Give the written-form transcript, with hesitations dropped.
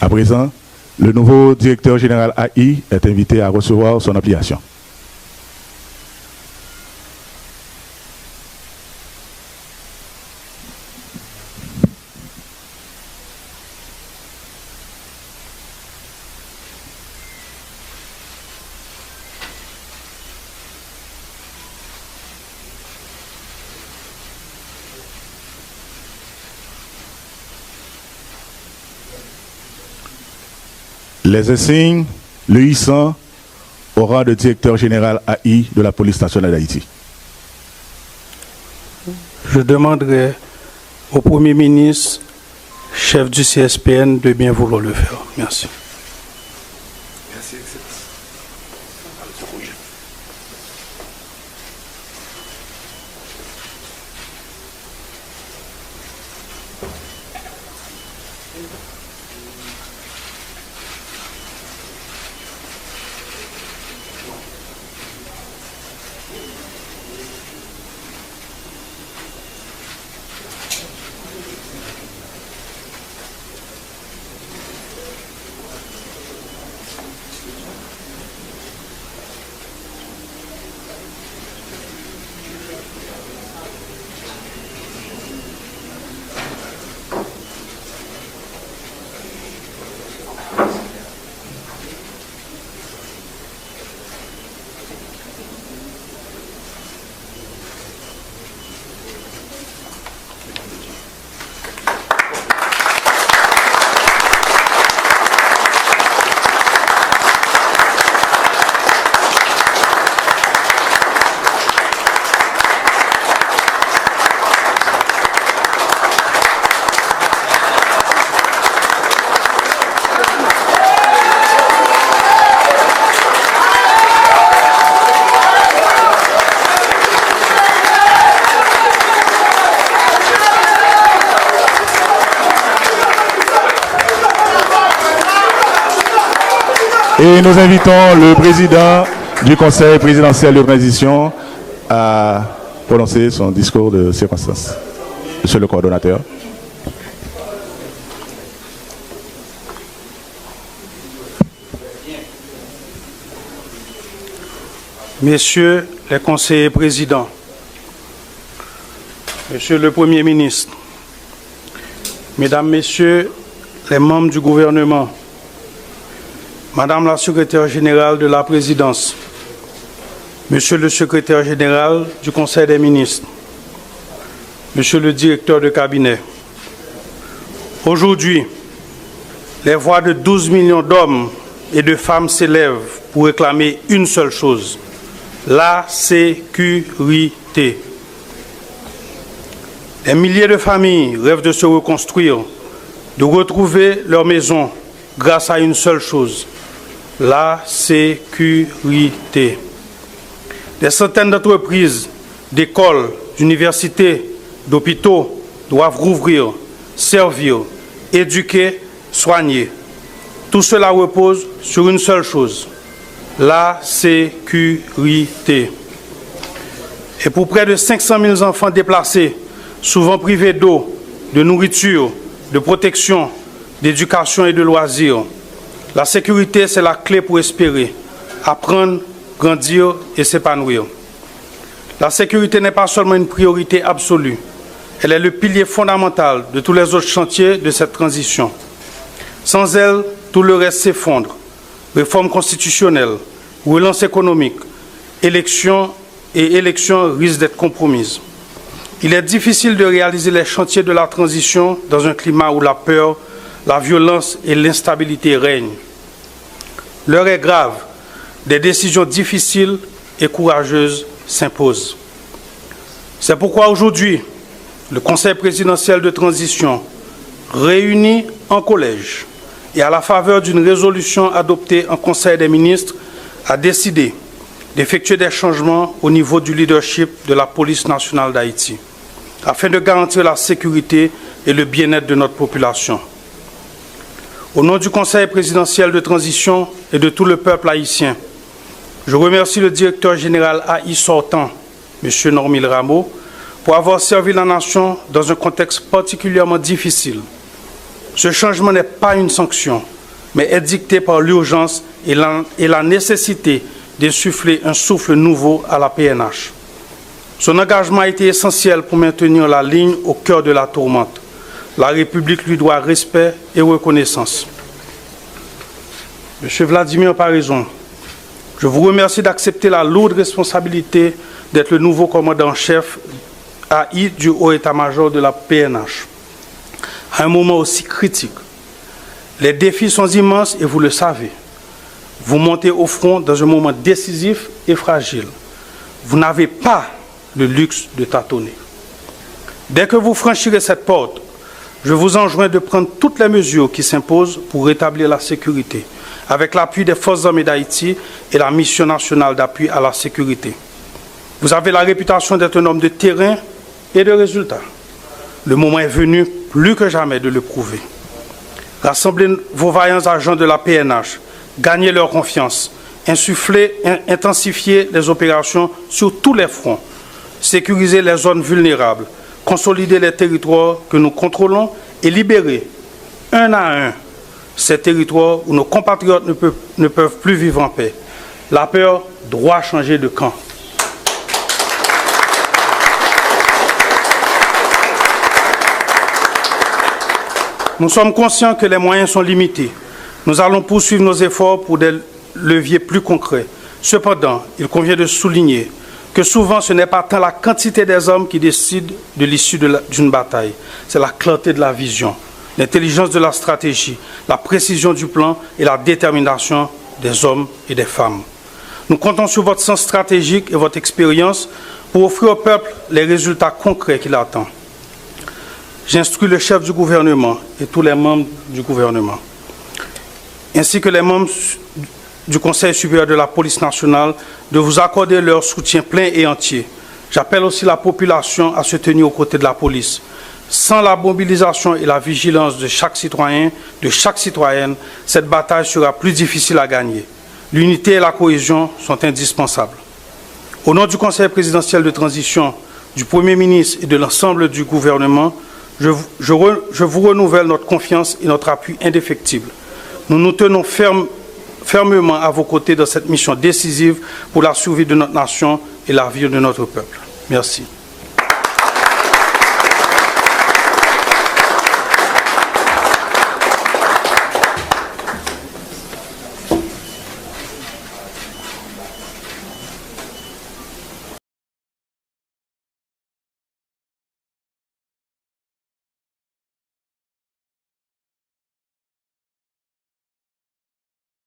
À présent, le nouveau directeur général AI est invité à recevoir son application. Les insignes le hissant au rang de directeur général AI de la police nationale d'Haïti. Je demanderai au Premier ministre, chef du CSPN, de bien vouloir le faire. Merci. Merci, Excellence. Et nous invitons le président du Conseil présidentiel de transition à prononcer son discours de circonstance. Monsieur le coordonnateur. Messieurs les conseillers présidents, Monsieur le Premier ministre, Mesdames, Messieurs les membres du gouvernement, Madame la secrétaire générale de la présidence, Monsieur le secrétaire général du Conseil des ministres, Monsieur le directeur de cabinet, aujourd'hui, les voix de 12 millions d'hommes et de femmes s'élèvent pour réclamer une seule chose, la sécurité. Des milliers de familles rêvent de se reconstruire, de retrouver leur maison grâce à une seule chose, la sécurité. Des centaines d'entreprises, d'écoles, d'universités, d'hôpitaux doivent rouvrir, servir, éduquer, soigner. Tout cela repose sur une seule chose, la sécurité. Et pour près de 500 000 enfants déplacés, souvent privés d'eau, de nourriture, de protection, d'éducation et de loisirs, la sécurité, c'est la clé pour espérer, apprendre, grandir et s'épanouir. La sécurité n'est pas seulement une priorité absolue, elle est le pilier fondamental de tous les autres chantiers de cette transition. Sans elle, tout le reste s'effondre. Réforme constitutionnelle, relance économique, élections risquent d'être compromises. Il est difficile de réaliser les chantiers de la transition dans un climat où la peur, la violence et l'instabilité règnent. L'heure est grave, des décisions difficiles et courageuses s'imposent. C'est pourquoi aujourd'hui, le Conseil présidentiel de transition, réuni en collège et à la faveur d'une résolution adoptée en Conseil des ministres, a décidé d'effectuer des changements au niveau du leadership de la police nationale d'Haïti, afin de garantir la sécurité et le bien-être de notre population. Au nom du Conseil présidentiel de transition et de tout le peuple haïtien, je remercie le directeur général AI sortant, M. Normil Rameau, pour avoir servi la nation dans un contexte particulièrement difficile. Ce changement n'est pas une sanction, mais est dicté par l'urgence et la nécessité d'insuffler un souffle nouveau à la PNH. Son engagement a été essentiel pour maintenir la ligne au cœur de la tourmente. La République lui doit respect et reconnaissance. Monsieur Vladimir Paraison, je vous remercie d'accepter la lourde responsabilité d'être le nouveau commandant-chef AI du haut état-major de la PNH. À un moment aussi critique, les défis sont immenses et vous le savez. Vous montez au front dans un moment décisif et fragile. Vous n'avez pas le luxe de tâtonner. Dès que vous franchirez cette porte, je vous enjoins de prendre toutes les mesures qui s'imposent pour rétablir la sécurité, avec l'appui des forces armées d'Haïti et la mission nationale d'appui à la sécurité. Vous avez la réputation d'être un homme de terrain et de résultats. Le moment est venu, plus que jamais, de le prouver. Rassemblez vos vaillants agents de la PNH, gagnez leur confiance, intensifiez les opérations sur tous les fronts, sécurisez les zones vulnérables, consolidez les territoires que nous contrôlons et libérer, un à un, ces territoires où nos compatriotes ne peuvent plus vivre en paix. La peur doit changer de camp. Nous sommes conscients que les moyens sont limités. Nous allons poursuivre nos efforts pour des leviers plus concrets. Cependant, il convient de souligner que souvent ce n'est pas tant la quantité des hommes qui décident de l'issue d'une bataille, c'est la clarté de la vision, l'intelligence de la stratégie, la précision du plan et la détermination des hommes et des femmes. Nous comptons sur votre sens stratégique et votre expérience pour offrir au peuple les résultats concrets qu'il attend. J'instruis le chef du gouvernement et tous les membres du gouvernement, ainsi que les membres du Conseil supérieur de la police nationale, de vous accorder leur soutien plein et entier. J'appelle aussi la population à se tenir aux côtés de la police. Sans la mobilisation et la vigilance de chaque citoyen, de chaque citoyenne, cette bataille sera plus difficile à gagner. L'unité et la cohésion sont indispensables. Au nom du Conseil présidentiel de transition, du Premier ministre et de l'ensemble du gouvernement, je vous renouvelle notre confiance et notre appui indéfectible. Nous nous tenons fermement à vos côtés dans cette mission décisive pour la survie de notre nation et l'avenir de notre peuple. Merci.